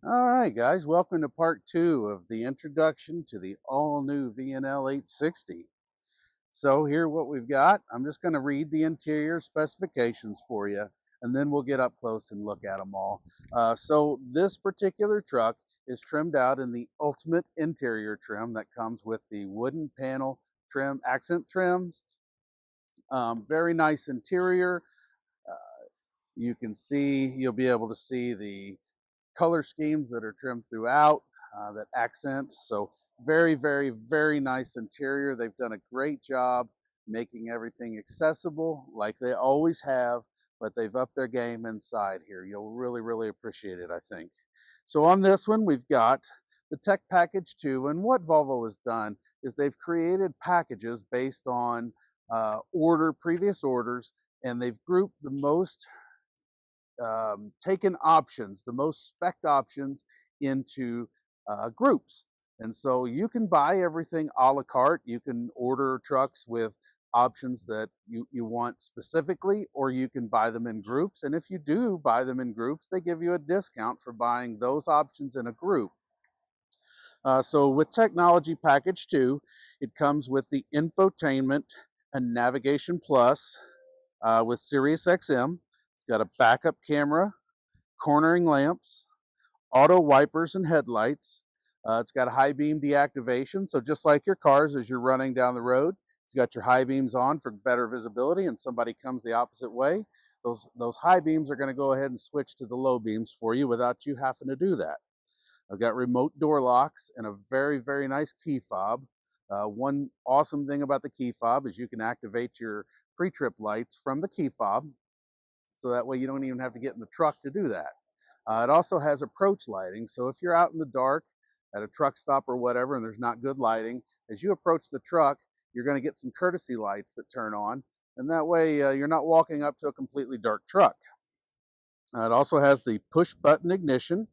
All right, guys, welcome to part two of the introduction to the all new VNL 860. So here what we've got, I'm just going to read the interior specifications for you, and then we'll get up close and look at them all. So this particular truck is trimmed out in the ultimate interior trim that comes with the wooden panel trim, accent trims. Very nice interior. You'll be able to see the color schemes that are trimmed throughout that accent. So very nice interior. They've done a great job making everything accessible like they always have, but they've upped their game inside here. You'll really appreciate it, I think. So on this one, we've got the Tech Package 2, and what Volvo has done is they've created packages based on previous orders, and they've grouped the most taken options, the most spec'd options into groups. And so you can buy everything a la carte. You can order trucks with options that you want specifically, or you can buy them in groups. And if you do buy them in groups, they give you a discount for buying those options in a group. So with Technology Package 2, it comes with the infotainment and navigation plus with Sirius XM. It's got a backup camera, cornering lamps, auto wipers and headlights. It's got a high beam deactivation. So just like your cars, as you're running down the road, you've got your high beams on for better visibility, and somebody comes the opposite way, those high beams are going to go ahead and switch to the low beams for you without you having to do that. I've got remote door locks and a very nice key fob. One awesome thing about the key fob is you can activate your pre-trip lights from the key fob, so that way you don't even have to get in the truck to do that. It also has approach lighting, so if you're out in the dark at a truck stop or whatever and there's not good lighting, as you approach the truck, you're going to get some courtesy lights that turn on, and that way you're not walking up to a completely dark truck. It also has the push button ignition,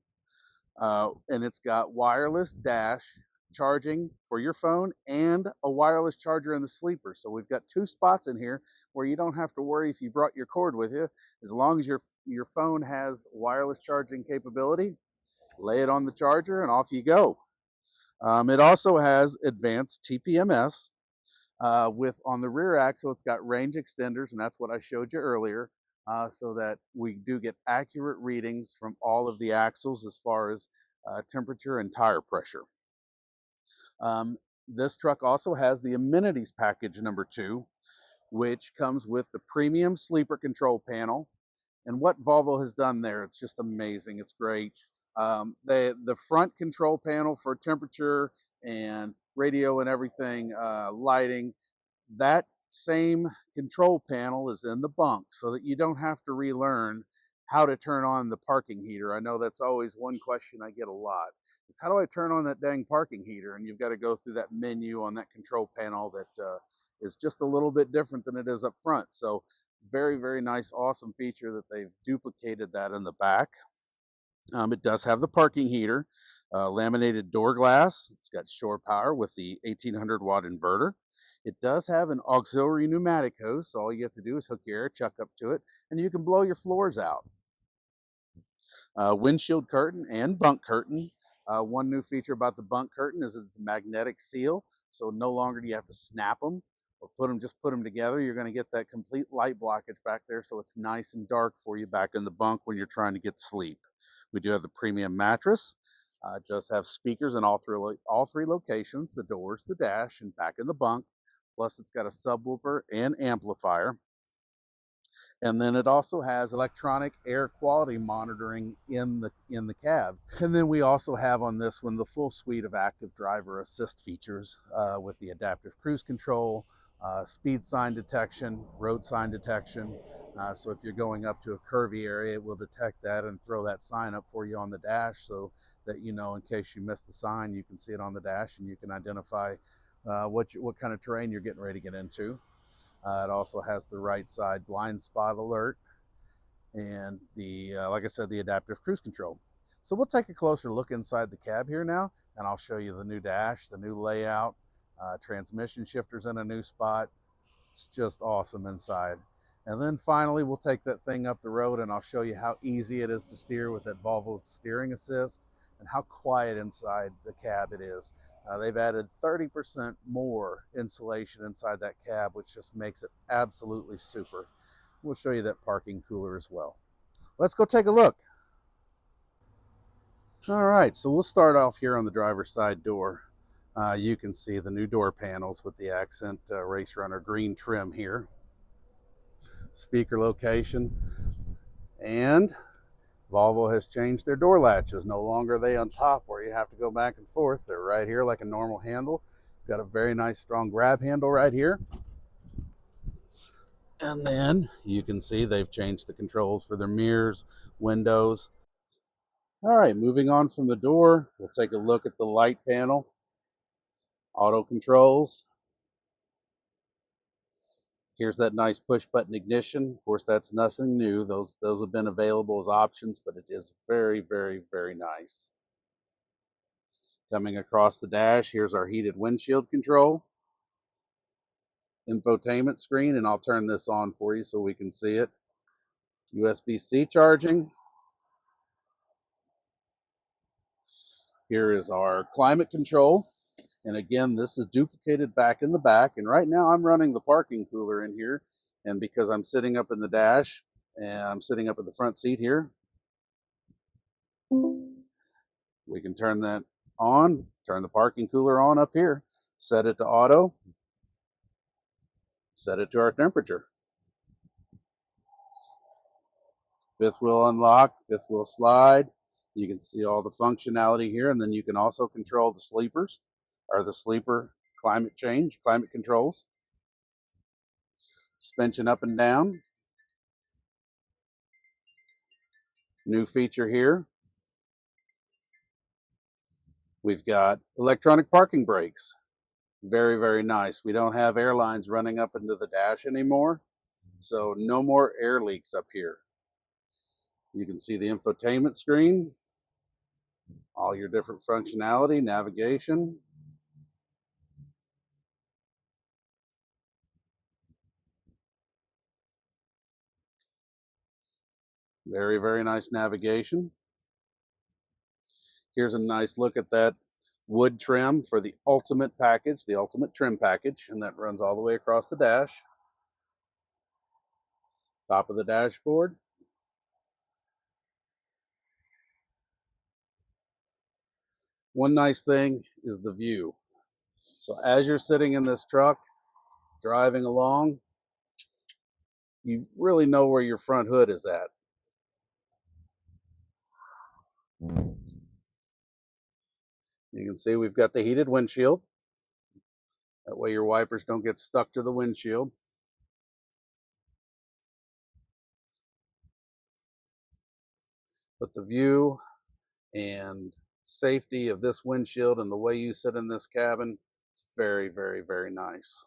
and it's got wireless dash charging for your phone and a wireless charger in the sleeper. So we've got two spots in here where you don't have to worry if you brought your cord with you. As long as your phone has wireless charging capability, lay it on the charger and off you go. It also has advanced TPMS with on the rear axle. It's got range extenders, and that's what I showed you earlier. So that we do get accurate readings from all of the axles as far as temperature and tire pressure. This truck also has the amenities package number 2, which comes with the premium sleeper control panel. And what Volvo has done there, it's just amazing. It's great. The front control panel for temperature and radio and everything, lighting, that same control panel is in the bunk so that you don't have to relearn how to turn on the parking heater. I know that's always one question I get a lot, is how do I turn on that dang parking heater? And you've got to go through that menu on that control panel that is just a little bit different than it is up front. So very nice, awesome feature that they've duplicated that in the back. It does have the parking heater, laminated door glass. It's got shore power with the 1800 watt inverter. It does have an auxiliary pneumatic hose, so all you have to do is hook your air chuck up to it, and you can blow your floors out. Windshield curtain and bunk curtain. One new feature about the bunk curtain is it's a magnetic seal, so no longer do you have to snap them or just put them together. You're going to get that complete light blockage back there, so it's nice and dark for you back in the bunk when you're trying to get sleep. We do have the premium mattress. It does have speakers in all three locations, the doors, the dash, and back in the bunk. Plus, it's got a subwoofer and amplifier. And then it also has electronic air quality monitoring in the cab. And then we also have on this one the full suite of active driver assist features with the adaptive cruise control, speed sign detection, road sign detection. So if you're going up to a curvy area, it will detect that and throw that sign up for you on the dash, so that you know, in case you miss the sign, you can see it on the dash and you can identify what kind of terrain you're getting ready to get into. It also has the right side blind spot alert and the, like I said, the adaptive cruise control. So we'll take a closer look inside the cab here now, and I'll show you the new dash, the new layout, transmission shifters in a new spot. It's just awesome inside. And then finally, we'll take that thing up the road and I'll show you how easy it is to steer with that Volvo steering assist. and how quiet inside the cab it is. They've added 30% more insulation inside that cab, which just makes it absolutely super. We'll show you that parking cooler as well. Let's go take a look. All right, so we'll start off here on the driver's side door. You can see the new door panels with the accent Race Runner green trim here. Speaker location, and Volvo has changed their door latches. No longer are they on top where you have to go back and forth. They're right here like a normal handle. Got a very nice strong grab handle right here. And then you can see they've changed the controls for their mirrors, windows. All right, moving on from the door, we'll take a look at the light panel. Auto controls. Here's that nice push button ignition. Of course, that's nothing new. Those have been available as options, but it is very, very, very nice. Coming across the dash, here's our heated windshield control. Infotainment screen, and I'll turn this on for you so we can see it. USB-C charging. Here is our climate control. And again, this is duplicated back in the back. And right now I'm running the parking cooler in here. And because I'm sitting up in the dash and I'm sitting up in the front seat here, we can turn that on, turn the parking cooler on up here, set it to auto, set it to our temperature. Fifth wheel unlock, fifth wheel slide. You can see all the functionality here. And then you can also control the sleepers, or the sleeper climate change, climate controls. Suspension up and down. New feature here. We've got electronic parking brakes. Very, very nice. We don't have air lines running up into the dash anymore. So no more air leaks up here. You can see the infotainment screen, all your different functionality, navigation. Very, very nice navigation. Here's a nice look at that wood trim for the ultimate package, the ultimate trim package, and that runs all the way across the dash. Top of the dashboard. One nice thing is the view. So as you're sitting in this truck, driving along, you really know where your front hood is at. You can see we've got the heated windshield. That way your wipers don't get stuck to the windshield. But the view and safety of this windshield and the way you sit in this cabin, it's very, very, very nice.